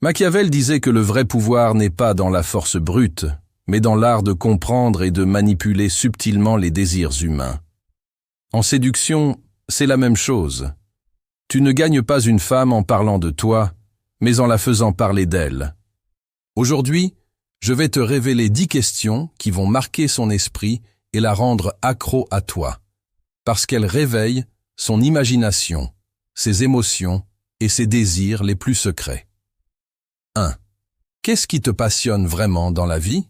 Machiavel disait que le vrai pouvoir n'est pas dans la force brute, mais dans l'art de comprendre et de manipuler subtilement les désirs humains. En séduction, c'est la même chose. Tu ne gagnes pas une femme en parlant de toi, mais en la faisant parler d'elle. Aujourd'hui, je vais te révéler 10 questions qui vont marquer son esprit et la rendre accro à toi, parce qu'elles réveillent son imagination, ses émotions et ses désirs les plus secrets. 1. Qu'est-ce qui te passionne vraiment dans la vie?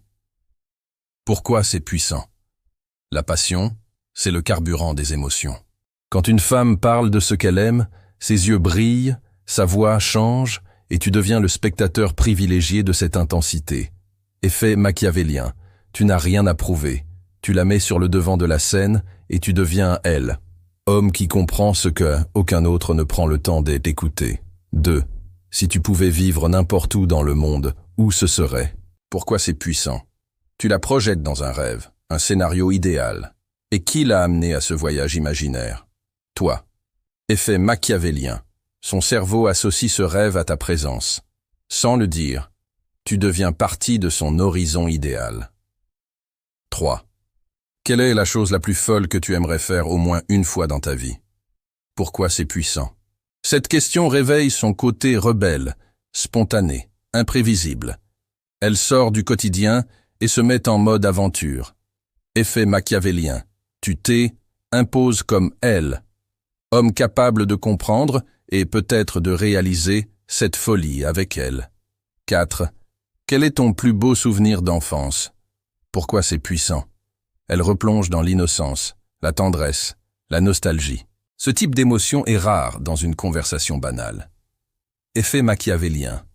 Pourquoi c'est puissant? La passion, c'est le carburant des émotions. Quand une femme parle de ce qu'elle aime, ses yeux brillent, sa voix change, et tu deviens le spectateur privilégié de cette intensité. Effet machiavélien, tu n'as rien à prouver. Tu la mets sur le devant de la scène et tu deviens elle. Homme qui comprend ce que aucun autre ne prend le temps d'écouter. 2. Si tu pouvais vivre n'importe où dans le monde, où ce serait? Pourquoi c'est puissant? Tu la projettes dans un rêve, un scénario idéal. Et qui l'a amené à ce voyage imaginaire? Toi. Effet machiavélien. Son cerveau associe ce rêve à ta présence. Sans le dire, tu deviens partie de son horizon idéal. 3. Quelle est la chose la plus folle que tu aimerais faire au moins une fois dans ta vie? Pourquoi c'est puissant? Cette question réveille son côté rebelle, spontané, imprévisible. Elle sort du quotidien et se met en mode aventure. Effet machiavélien. Tu t'es, impose comme elle. Homme capable de comprendre et peut-être de réaliser cette folie avec elle. 4. Quel est ton plus beau souvenir d'enfance? Pourquoi c'est puissant? Elle replonge dans l'innocence, la tendresse, la nostalgie. Ce type d'émotion est rare dans une conversation banale. Effet machiavélien.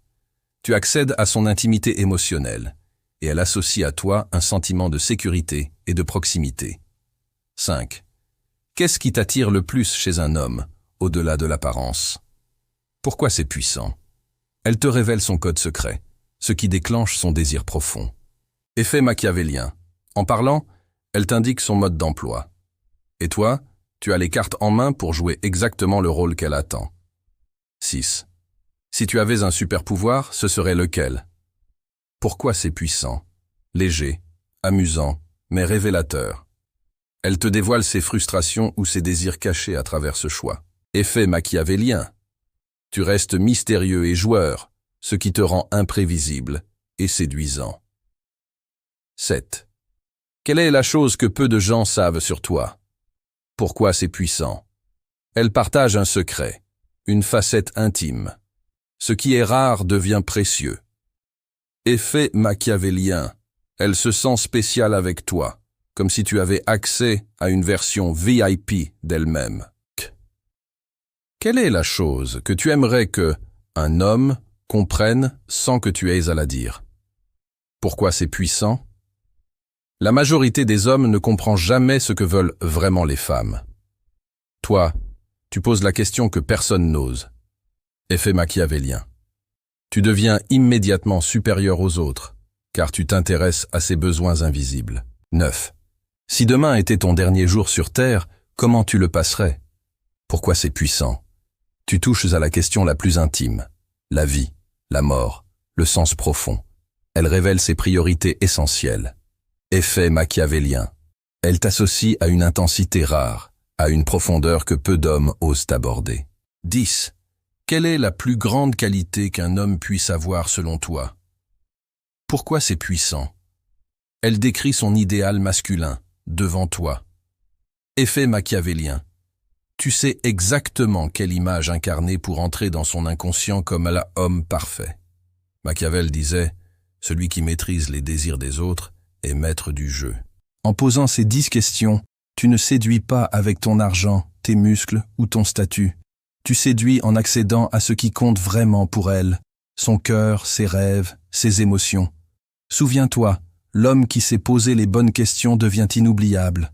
Tu accèdes à son intimité émotionnelle, et elle associe à toi un sentiment de sécurité et de proximité. 5. Qu'est-ce qui t'attire le plus chez un homme, au-delà de l'apparence? Pourquoi c'est puissant? Elle te révèle son code secret, ce qui déclenche son désir profond. Effet machiavélien. En parlant, elle t'indique son mode d'emploi. Et toi, tu as les cartes en main pour jouer exactement le rôle qu'elle attend. 6. Si tu avais un super pouvoir, ce serait lequel? Pourquoi c'est puissant? Léger, amusant, mais révélateur. Elle te dévoile ses frustrations ou ses désirs cachés à travers ce choix. Effet machiavélien. Tu restes mystérieux et joueur, ce qui te rend imprévisible et séduisant. 7. Quelle est la chose que peu de gens savent sur toi? Pourquoi c'est puissant? Elle partage un secret, une facette intime. Ce qui est rare devient précieux. Effet machiavélien. Elle se sent spéciale avec toi, comme si tu avais accès à une version VIP d'elle-même. Quelle est la chose que tu aimerais que un homme comprenne sans que tu aies à la dire? Pourquoi c'est puissant? La majorité des hommes ne comprend jamais ce que veulent vraiment les femmes. Toi, tu poses la question que personne n'ose. Effet machiavélien. Tu deviens immédiatement supérieur aux autres, car tu t'intéresses à ses besoins invisibles. 9. Si demain était ton dernier jour sur Terre, comment tu le passerais? Pourquoi c'est puissant? Tu touches à la question la plus intime, la vie, la mort, le sens profond. Elle révèle ses priorités essentielles. Effet machiavélien. Elle t'associe à une intensité rare, à une profondeur que peu d'hommes osent aborder. 10. Quelle est la plus grande qualité qu'un homme puisse avoir selon toi? Pourquoi c'est puissant? Elle décrit son idéal masculin, devant toi. Effet machiavélien. Tu sais exactement quelle image incarner pour entrer dans son inconscient comme l'homme parfait. Machiavel disait « Celui qui maîtrise les désirs des autres est maître du jeu ». En posant ces 10 questions, tu ne séduis pas avec ton argent, tes muscles ou ton statut. Tu séduis en accédant à ce qui compte vraiment pour elle, son cœur, ses rêves, ses émotions. Souviens-toi, l'homme qui sait poser les bonnes questions devient inoubliable.